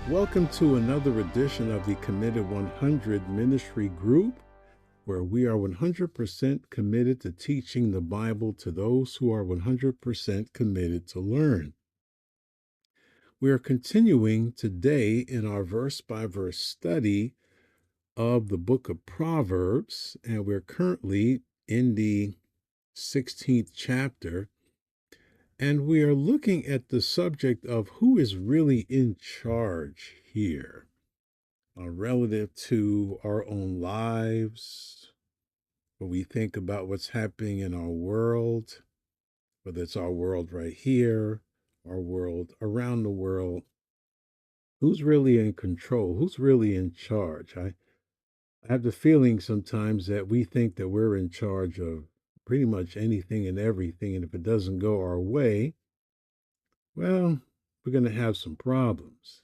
Welcome to another edition of the Committed 100 Ministry Group, where we are 100% committed to teaching the Bible to those who are 100% committed to learn. We are continuing today in our verse by verse study of the book of Proverbs, and we're currently in the 16th chapter. And we are looking at the subject of who is really in charge here, relative to our own lives, when we think about what's happening in our world, whether it's our world right here, our world around the world. Who's really in control? Who's really in charge? I have the feeling sometimes that we think that we're in charge of pretty much anything and everything. And if it doesn't go our way, well, we're going to have some problems.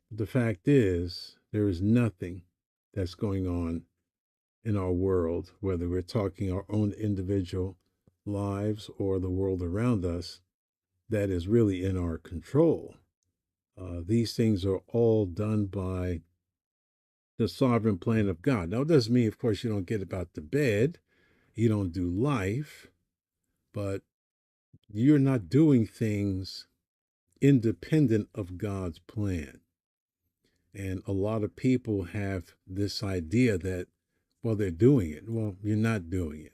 The fact is, there is nothing that's going on in our world, whether we're talking our own individual lives or the world around us, that is really in our control. These things are all done by the sovereign plan of God. Now, it doesn't mean, of course, you don't get about the bed, you don't do life, but you're not doing things independent of God's plan. And a lot of people have this idea that, well, they're doing it. Well, you're not doing it.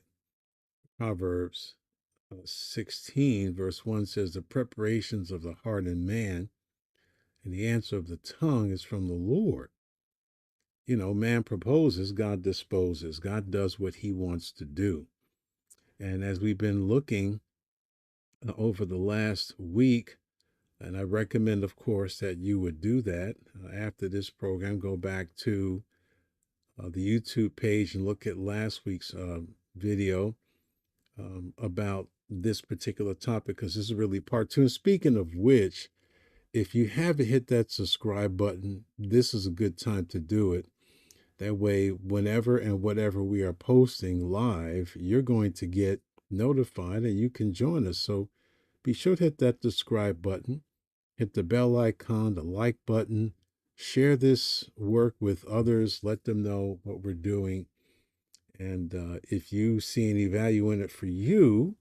Proverbs 16, verse 1 says, the preparations of the heart in man and the answer of the tongue is from the Lord. You know, man proposes, God disposes. God does what he wants to do. And as we've been looking over the last week, and I recommend, of course, that you would do that after this program, go back to the YouTube page and look at last week's video about this particular topic, because this is really part two. And speaking of which, if you haven't hit that subscribe button, this is a good time to do it. That way, whenever and whatever we are posting live, you're going to get notified and you can join us. So be sure to hit that subscribe button, hit the bell icon, the like button, share this work with others, let them know what we're doing. And if you see any value in it for you,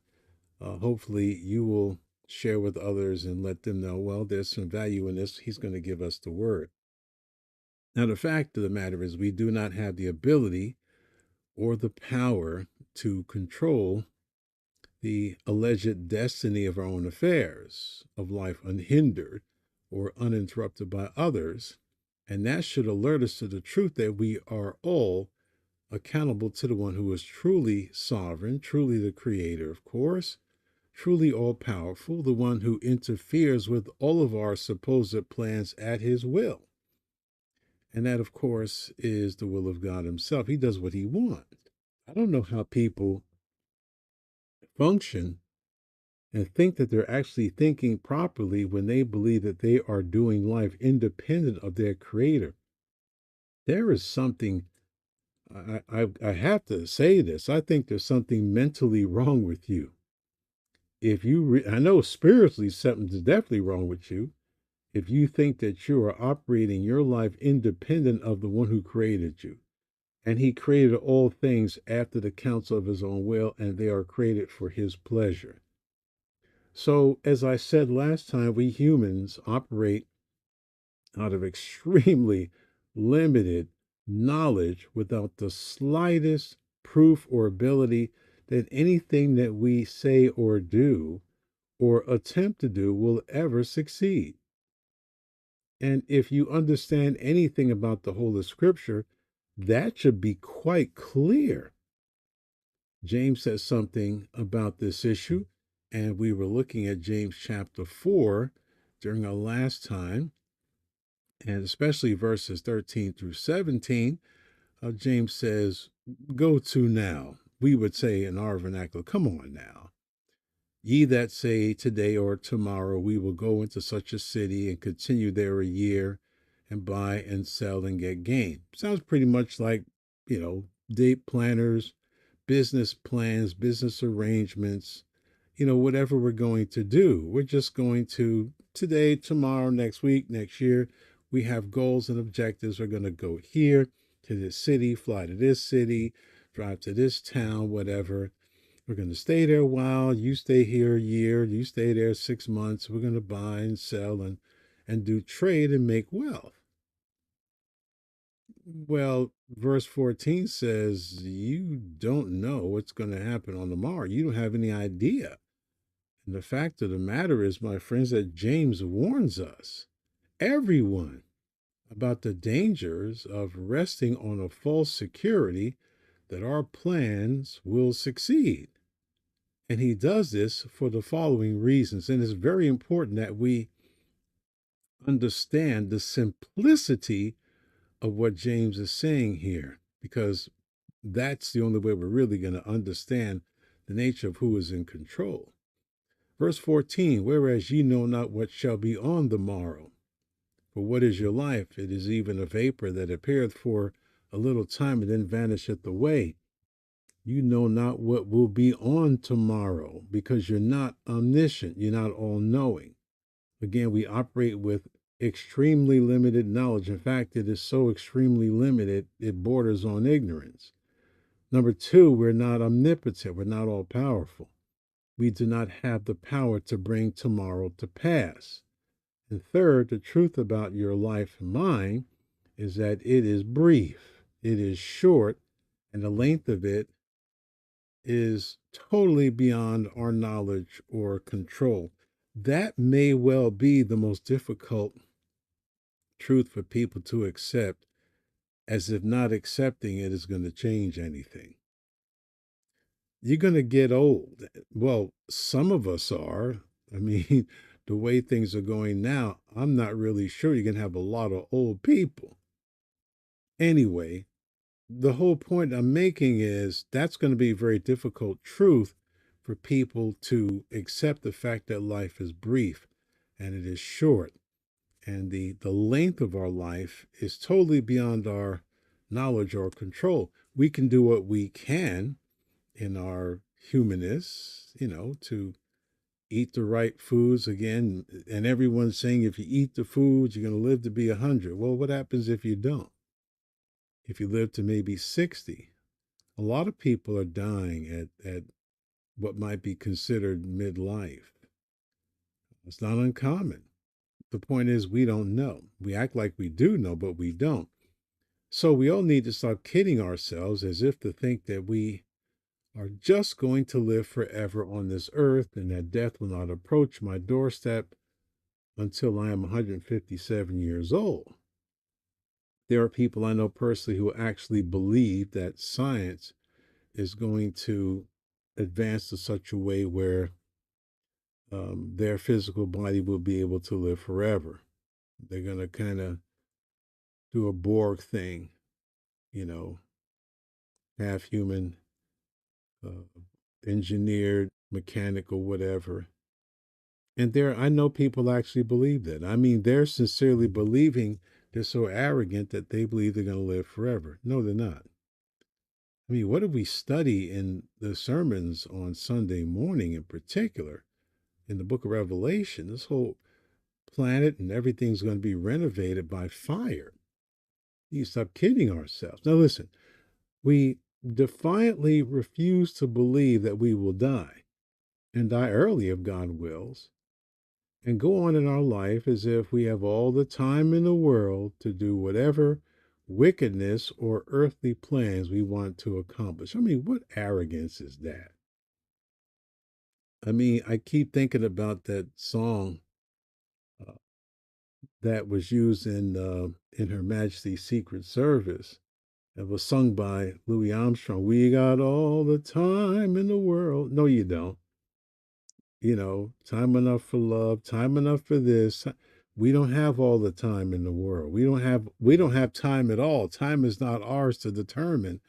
hopefully you will share with others and let them know, well, there's some value in this. He's going to give us the word. Now, the fact of the matter is we do not have the ability or the power to control the alleged destiny of our own affairs, of life unhindered or uninterrupted by others. And that should alert us to the truth that we are all accountable to the one who is truly sovereign, truly the creator, of course, truly all powerful, the one who interferes with all of our supposed plans at his will. And that, of course, is the will of God himself. He does what he wants. I don't know how people function and think that they're actually thinking properly when they believe that they are doing life independent of their creator. There is something, I have to say this, I think there's something mentally wrong with you. If you, I know spiritually something's definitely wrong with you. If you think that you are operating your life independent of the one who created you. And he created all things after the counsel of his own will, and they are created for his pleasure. So, as I said last time, we humans operate out of extremely limited knowledge without the slightest proof or ability that anything that we say or do or attempt to do will ever succeed. And if you understand anything about the whole of Scripture, that should be quite clear. James says something about this issue, and we were looking at James chapter 4 during our last time, and especially verses 13 through 17. James says, go to now. We would say in our vernacular, come on now. Ye that say today or tomorrow we will go into such a city and continue there a year and buy and sell and get gain. Sounds pretty much like, date planners, business plans, business arrangements, whatever we're going to do. We're just going to today, tomorrow, next week, next year, We have goals and objectives. We're going to go here to this city, fly to this city, drive to this town, whatever. We're going to stay there a while. You stay here a year. You stay there 6 months. We're going to buy and sell and do trade and make wealth. Well, verse 14 says, you don't know what's going to happen on tomorrow. You don't have any idea. And the fact of the matter is, my friends, that James warns us, everyone, about the dangers of resting on a false security that our plans will succeed. And he does this for the following reasons. And it's very important that we understand the simplicity of what James is saying here, because that's the only way we're really going to understand the nature of who is in control. Verse 14, whereas ye know not what shall be on the morrow. For what is your life? It is even a vapor that appeareth for a little time and then vanisheth away. You know not what will be on tomorrow, because you're not omniscient. You're not all knowing. Again, we operate with extremely limited knowledge. In fact, it is so extremely limited, it borders on ignorance. Number two, we're not omnipotent. We're not all powerful. We do not have the power to bring tomorrow to pass. And third, the truth about your life and mine is that it is brief, it is short, and the length of it is totally beyond our knowledge or control. That may well be the most difficult truth for people to accept, as if not accepting it is going to change anything. You're going to get old. Well, some of us are. I mean, the way things are going now, I'm not really sure you're going to have a lot of old people. Anyway, the whole point I'm making is that's going to be a very difficult truth for people to accept, the fact that life is brief and it is short. And the length of our life is totally beyond our knowledge or control. We can do what we can in our humanness, to eat the right foods again. And everyone's saying if you eat the foods, you're going to live to be 100. Well, what happens if you don't? If you live to maybe 60? A lot of people are dying at what might be considered midlife. It's not uncommon. The point is, we don't know. We act like we do know, but we don't. So we all need to stop kidding ourselves as if to think that we are just going to live forever on this earth and that death will not approach my doorstep until I am 157 years old. There are people I know personally who actually believe that science is going to advance to such a way where their physical body will be able to live forever. They're going to kind of do a Borg thing, you know, half human, uh, engineered, mechanical, whatever. And I know people actually believe that. I mean, they're sincerely believing, they're so arrogant that they believe they're going to live forever. No, they're not. I mean, what do we study in the sermons on Sunday morning in particular, in the book of Revelation? This whole planet and everything's going to be renovated by fire. You stop kidding ourselves. Now, listen, we defiantly refuse to believe that we will die and die early if God wills, and go on in our life as if we have all the time in the world to do whatever wickedness or earthly plans we want to accomplish. I mean, what arrogance is that? I mean, I keep thinking about that song uh, that was used in Her Majesty's Secret Service. It was sung by Louis Armstrong. We got all the time in the world. No, you don't. Time enough for love, time enough for this. We don't have all the time in the world. We don't have time at all. Time is not ours to determine.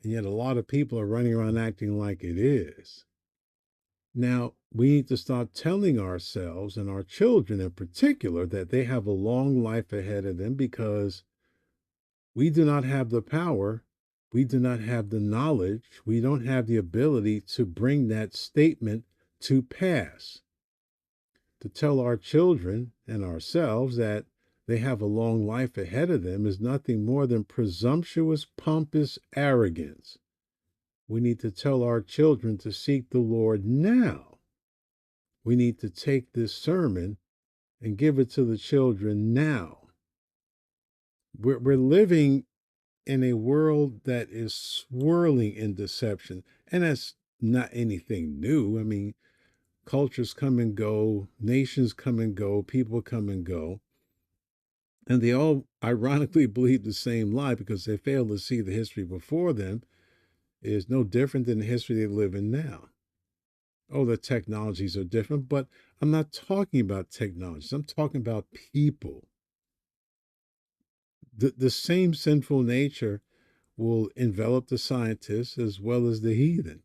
And yet a lot of people are running around acting like it is. Now, we need to stop telling ourselves and our children in particular that they have a long life ahead of them, because we do not have the power. We do not have the knowledge. We don't have the ability to bring that statement to pass. To tell our children and ourselves that they have a long life ahead of them is nothing more than presumptuous, pompous arrogance. We need to tell our children to seek the Lord now. We need to take this sermon and give it to the children now. We're living in a world that is swirling in deception, and that's not anything new. I mean, cultures come and go, nations come and go, people come and go, and they all ironically believe the same lie because they fail to see the history before them is no different than the history they live in now. Oh, the technologies are different, but I'm not talking about technologies. I'm talking about people. The same sinful nature will envelop the scientists as well as the heathen.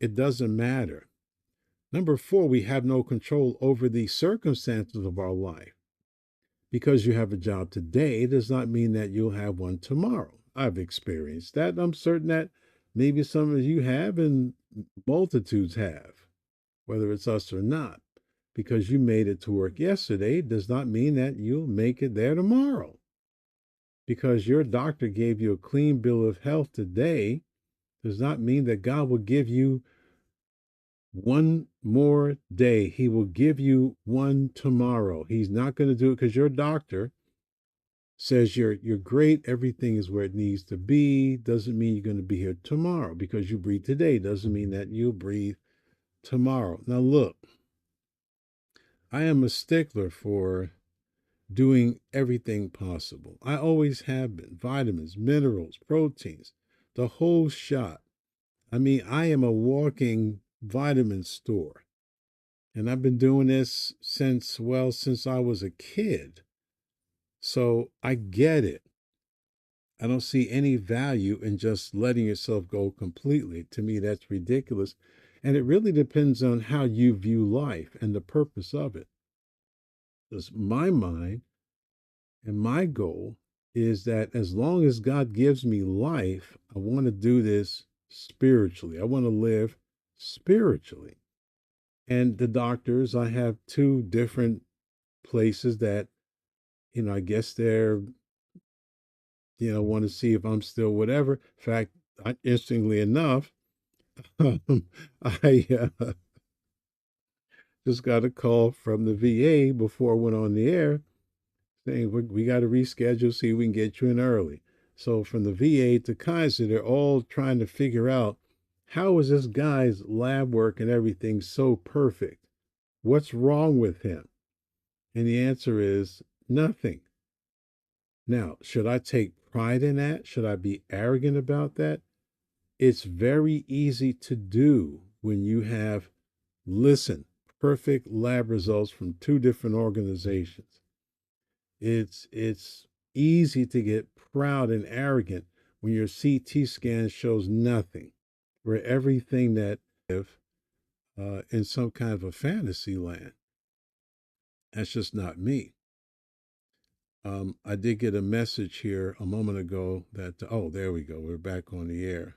It doesn't matter. Number four, we have no control over the circumstances of our life. Because you have a job today does not mean that you'll have one tomorrow. I've experienced that. I'm certain that maybe some of you have and multitudes have, whether it's us or not. Because you made it to work yesterday does not mean that you'll make it there tomorrow. Because your doctor gave you a clean bill of health today does not mean that God will give you one more day. He will give you one tomorrow. He's not going to do it because your doctor says you're great, everything is where it needs to be. Doesn't mean you're going to be here tomorrow. Because you breathe today doesn't mean that you'll breathe tomorrow. Now look, I am a stickler for doing everything possible. I always have been. Vitamins, minerals, proteins, the whole shot. I mean, I am a walking vitamin store. And I've been doing this since I was a kid. So I get it. I don't see any value in just letting yourself go completely. To me, that's ridiculous. And it really depends on how you view life and the purpose of it. Because my mind and my goal is that as long as God gives me life, I want to do this spiritually. I want to live spiritually. And the doctors, I have two different places that, I guess they're, want to see if I'm still whatever. In fact, interestingly enough, I just got a call from the VA before I went on the air saying we got to reschedule, see if we can get you in early. So from the VA to Kaiser, they're all trying to figure out how is this guy's lab work and everything so perfect? What's wrong with him? And the answer is nothing. Now, should I take pride in that? Should I be arrogant about that? It's very easy to do when you have, listen, perfect lab results from two different organizations. It's easy to get proud and arrogant when your CT scan shows nothing, where everything that in some kind of a fantasy land. That's just not me. I did get a message here a moment ago that, oh, there we go. We're back on the air.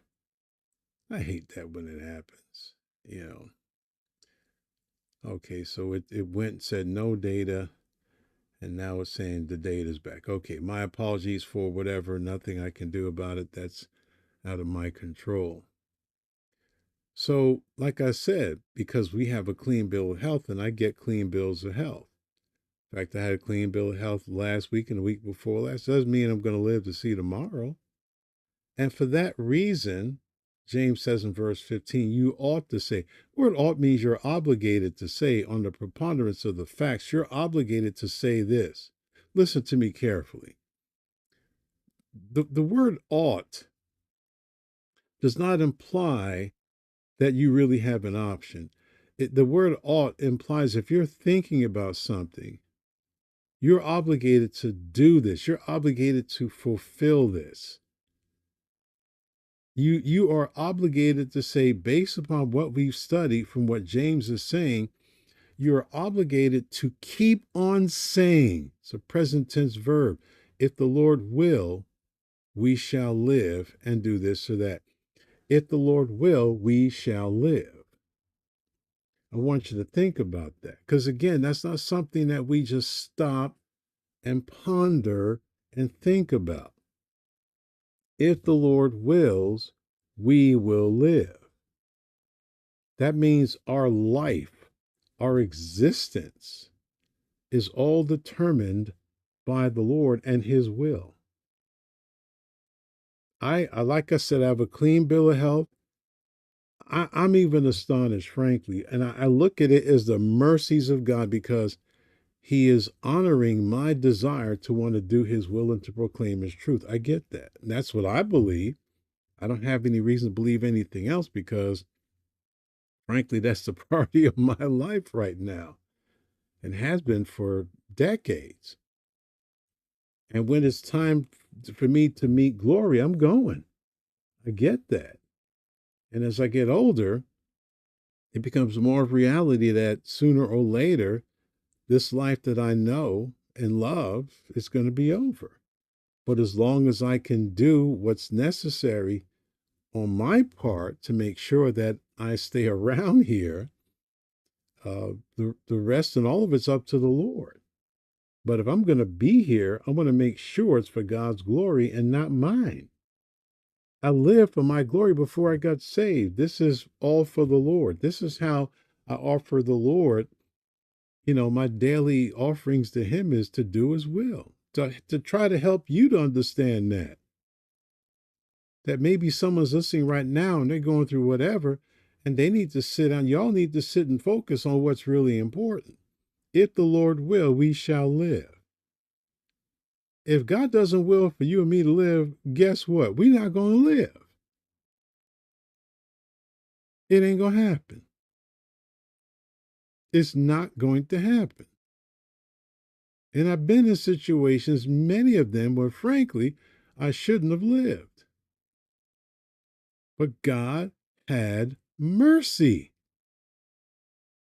I hate that when it happens. Okay, so it went and said no data, and now it's saying the data's back. Okay, my apologies for whatever. Nothing I can do about it. That's out of my control. So, like I said, because we have a clean bill of health, and I get clean bills of health. In fact, I had a clean bill of health last week and the week before last. Doesn't mean I'm going to live to see tomorrow. And for that reason, James says in verse 15, you ought to say, word ought means you're obligated to say on the preponderance of the facts, you're obligated to say this. Listen to me carefully. The word ought does not imply that you really have an option. The word ought implies if you're thinking about something, you're obligated to do this. You're obligated to fulfill this. You are obligated to say, based upon what we've studied from what James is saying, you're obligated to keep on saying. It's a present tense verb. If the Lord will, we shall live and do this or that. If the Lord will, we shall live. I want you to think about that. Because again, that's not something that we just stop and ponder and think about. If the Lord wills, we will live. That means our life, our existence is all determined by the Lord and his will. I like I said, I have a clean bill of health. I'm even astonished, frankly. And I look at it as the mercies of God because he is honoring my desire to want to do his will and to proclaim his truth. I get that. And that's what I believe. I don't have any reason to believe anything else because, frankly, that's the priority of my life right now and has been for decades. And when it's time for me to meet glory, I'm going. I get that. And as I get older, it becomes more of reality that sooner or later, this life that I know and love is going to be over. But as long as I can do what's necessary on my part to make sure that I stay around here, the rest and all of it's up to the Lord. But if I'm going to be here, I want to make sure it's for God's glory and not mine. I lived for my glory before I got saved. This is all for the Lord. This is how I offer the Lord, my daily offerings to him is to do his will, to try to help you to understand that maybe someone's listening right now and they're going through whatever, and they need to sit down. Y'all need to sit and focus on what's really important. If the Lord will, we shall live. If God doesn't will for you and me to live, guess what? We're not going to live. It ain't going to happen. It's not going to happen. And I've been in situations, many of them where, frankly, I shouldn't have lived. But God had mercy.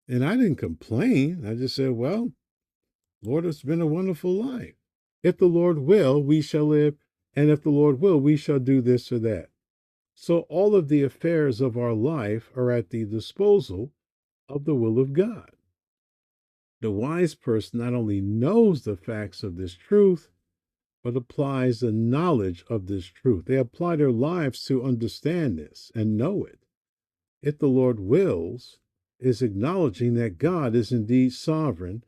And I didn't complain. I just said, well, Lord, it's been a wonderful life. If the Lord will, we shall live. And if the Lord will, we shall do this or that. So all of the affairs of our life are at the disposal of the will of God. The wise person not only knows the facts of this truth, but applies the knowledge of this truth. They apply their lives to understand this and know it. If the Lord wills, is acknowledging that God is indeed sovereign,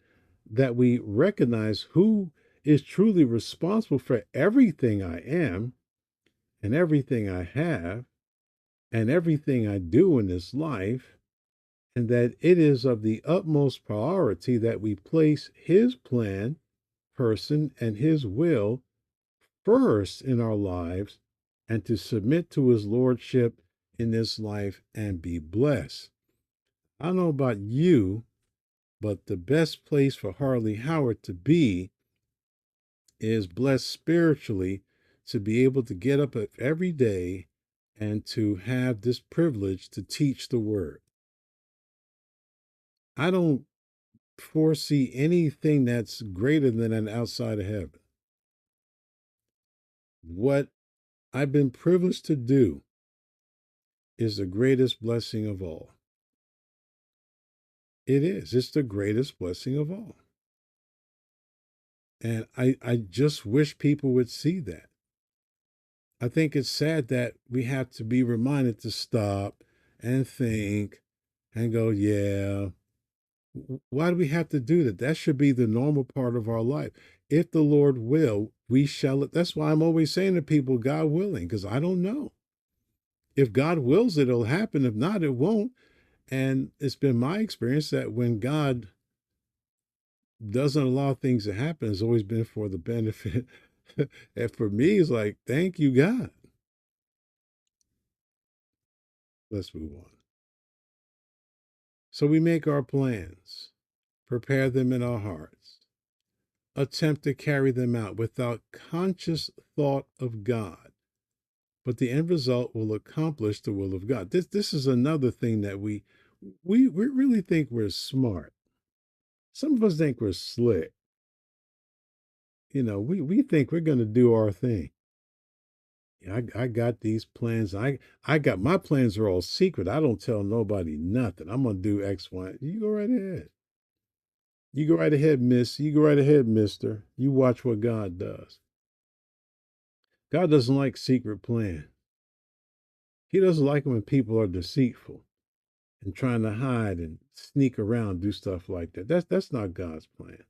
that we recognize who is truly responsible for everything I am and everything I have and everything I do in this life, and that it is of the utmost priority that we place his plan, person, and his will first in our lives and to submit to his lordship in this life and be blessed. I don't know about you, but the best place for Harley Howard to be is blessed spiritually to be able to get up every day and to have this privilege to teach the word. I don't foresee anything that's greater than an outside of heaven. What I've been privileged to do is the greatest blessing of all. It is. It's the greatest blessing of all. And I just wish people would see that. I think it's sad that we have to be reminded to stop and think and go, yeah, why do we have to do that? That should be the normal part of our life. If the Lord will, we shall. That's why I'm always saying to people, God willing, because I don't know. If God wills it, it'll happen. If not, it won't. And it's been my experience that when God doesn't allow things to happen, it's always been for the benefit. And for me, it's like, thank you, God. Let's move on. So we make our plans, prepare them in our hearts, attempt to carry them out without conscious thought of God. But the end result will accomplish the will of God. This is another thing that we really think we're smart. Some of us think we're slick. We think we're going to do our thing. I got these plans. I got my plans are all secret. I don't tell nobody nothing. I'm gonna do X, Y. You go right ahead. You go right ahead, miss. You go right ahead, mister. You watch what God does. God doesn't like secret plan. He doesn't like when people are deceitful and trying to hide and sneak around, do stuff like that. That's not God's plan.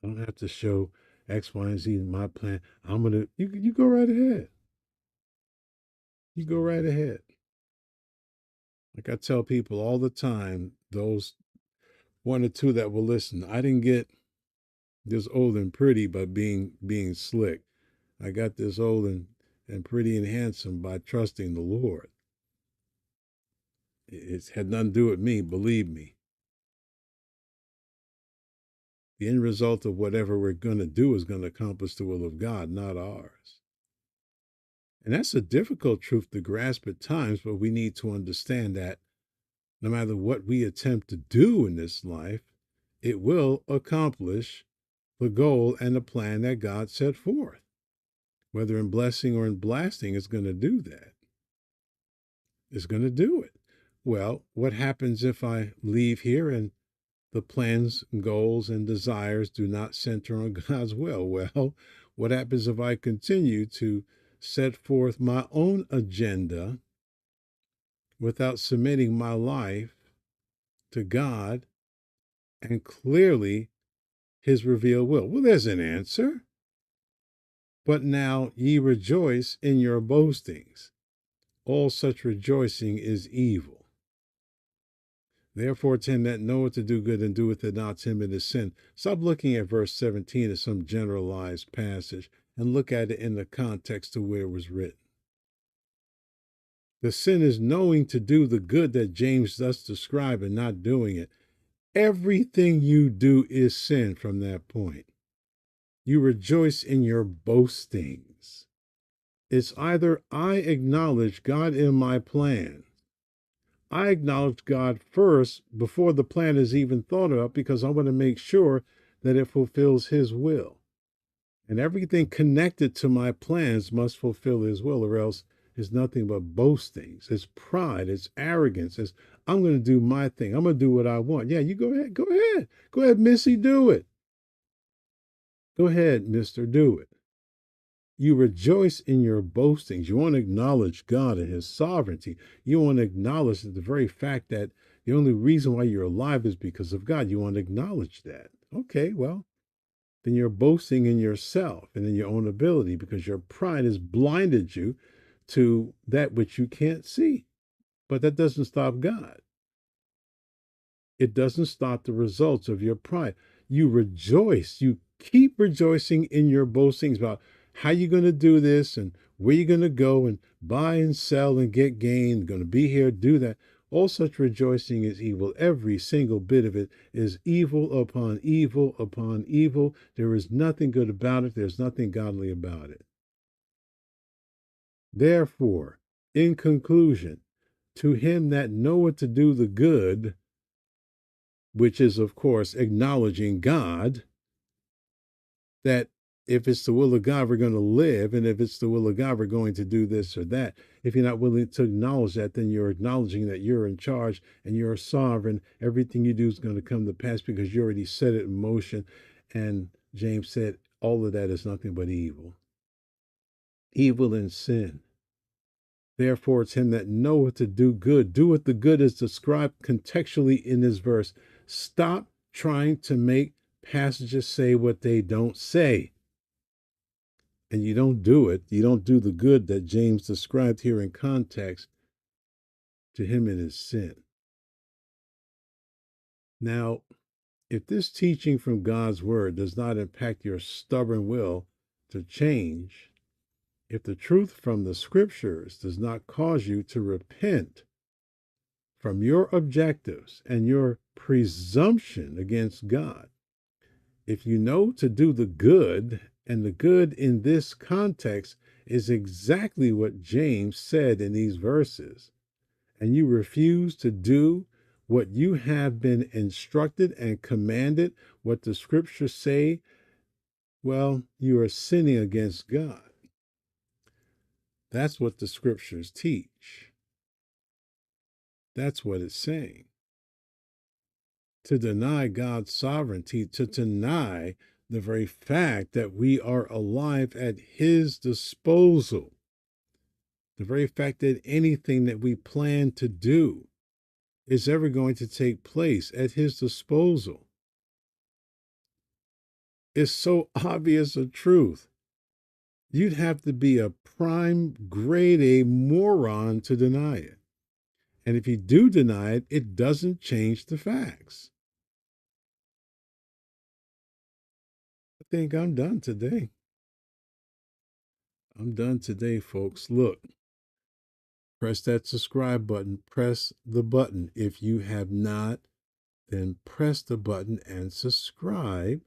I don't have to show X, Y, and Z in my plan. You go right ahead. You go right ahead. Like I tell people all the time, those one or two that will listen, I didn't get this old and pretty by being slick. I got this old and pretty and handsome by trusting the Lord. It's had nothing to do with me, believe me. The end result of whatever we're going to do is going to accomplish the will of God, not ours. And that's a difficult truth to grasp at times, but we need to understand that no matter what we attempt to do in this life, it will accomplish the goal and the plan that God set forth. Whether in blessing or in blasting, it's going to do that. It's going to do it. Well, what happens if I leave here and the plans, goals, and desires do not center on God's will? Well, what happens if I continue to set forth my own agenda without submitting my life to God and clearly his revealed will? Well, there's an answer. But now ye rejoice in your boastings. All such rejoicing is evil. Therefore, to him that knoweth to do good and doeth it not, to him it is sin. Stop looking at verse 17 as some generalized passage and look at it in the context of where it was written. The sin is knowing to do the good that James thus described and not doing it. Everything you do is sin from that point. You rejoice in your boastings. It's either I acknowledge God in my plan. I acknowledge God first before the plan is even thought of because I want to make sure that it fulfills his will. And everything connected to my plans must fulfill his will, or else it's nothing but boastings. It's pride. It's arrogance. It's I'm going to do my thing. I'm going to do what I want. Yeah, you go ahead. Go ahead. Go ahead, Missy, do it. Go ahead, Mister, do it. You rejoice in your boastings. You want to acknowledge God and his sovereignty. You want to acknowledge the very fact that the only reason why you're alive is because of God. You want to acknowledge that. Okay, well, then you're boasting in yourself and in your own ability because your pride has blinded you to that which you can't see. But that doesn't stop God. It doesn't stop the results of your pride. You rejoice. You keep rejoicing in your boastings about how you're going to do this and where you're going to go and buy and sell and get gain, going to be here, do that. All such rejoicing is evil. Every single bit of it is evil upon evil upon evil. There is nothing good about it. There's nothing godly about it. Therefore, in conclusion, to him that knoweth to do the good, which is, of course, acknowledging God, that if it's the will of God, we're going to live. And if it's the will of God, we're going to do this or that. If you're not willing to acknowledge that, then you're acknowledging that you're in charge and you're sovereign. Everything you do is going to come to pass because you already set it in motion. And James said, all of that is nothing but evil. Evil and sin. Therefore, it's him that knoweth to do good. Doeth the good is described contextually in this verse. Stop trying to make passages say what they don't say. And you don't do it. You don't do the good that James described here in context. To him it is sin. Now, if this teaching from God's word does not impact your stubborn will to change, if the truth from the scriptures does not cause you to repent from your objectives and your presumption against God, if you know to do the good, and the good in this context is exactly what James said in these verses, and you refuse to do what you have been instructed and commanded, what the scriptures say, well, you are sinning against God. That's what the scriptures teach. That's what it's saying. To deny God's sovereignty, to deny the very fact that we are alive at his disposal, the very fact that anything that we plan to do is ever going to take place at his disposal, is so obvious a truth. You'd have to be a prime grade A moron to deny it. And if you do deny it, it doesn't change the facts. I think I'm done today. I'm done today, folks. Look, press that subscribe button. Press the button. If you have not, then press the button and subscribe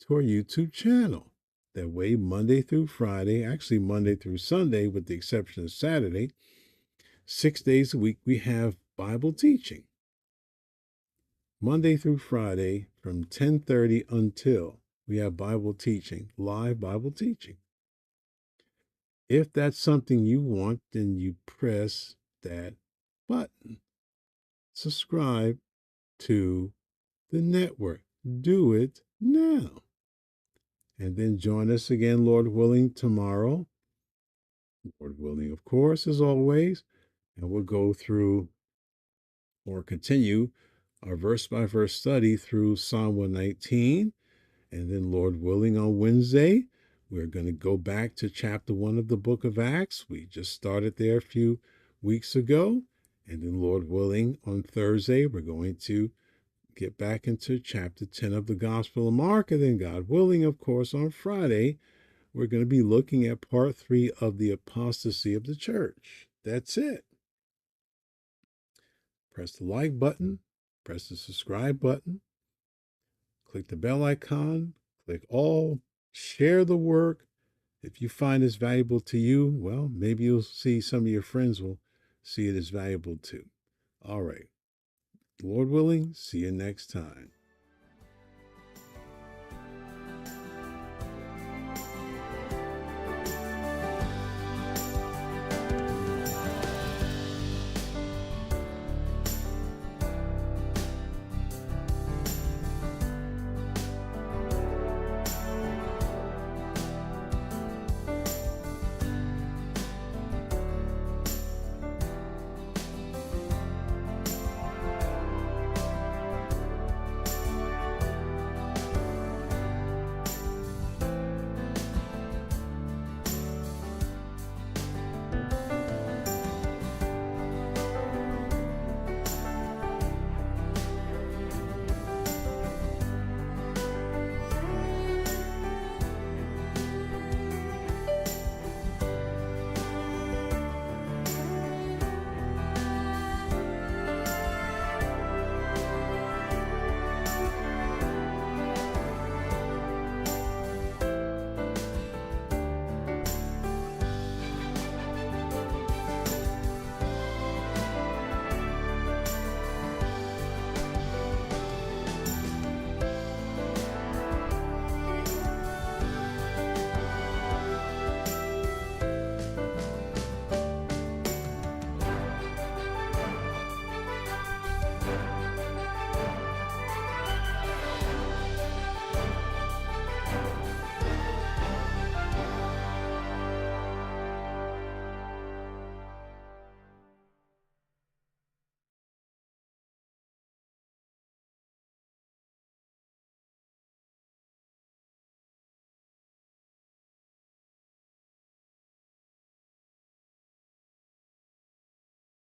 to our YouTube channel. That way, Monday through Friday, actually Monday through Sunday, with the exception of Saturday, 6 days a week, we have Bible teaching. Monday through Friday from 10:30 until we have Bible teaching, live Bible teaching. If that's something you want, then you press that button. Subscribe to the network. Do it now. And then join us again, Lord willing, tomorrow. Lord willing, of course, as always. And we'll go through or continue our verse by verse study through Psalm 119. And then, Lord willing, on Wednesday, we're going to go back to chapter 1 of the book of Acts. We just started there a few weeks ago. And then, Lord willing, on Thursday, we're going to get back into chapter 10 of the Gospel of Mark. And then, God willing, of course, on Friday, we're going to be looking at part 3 of the apostasy of the church. That's it. Press the like button, press the subscribe button, click the bell icon, click all, share the work. If you find this valuable to you, well, maybe you'll see some of your friends will see it as valuable too. All right. Lord willing, see you next time.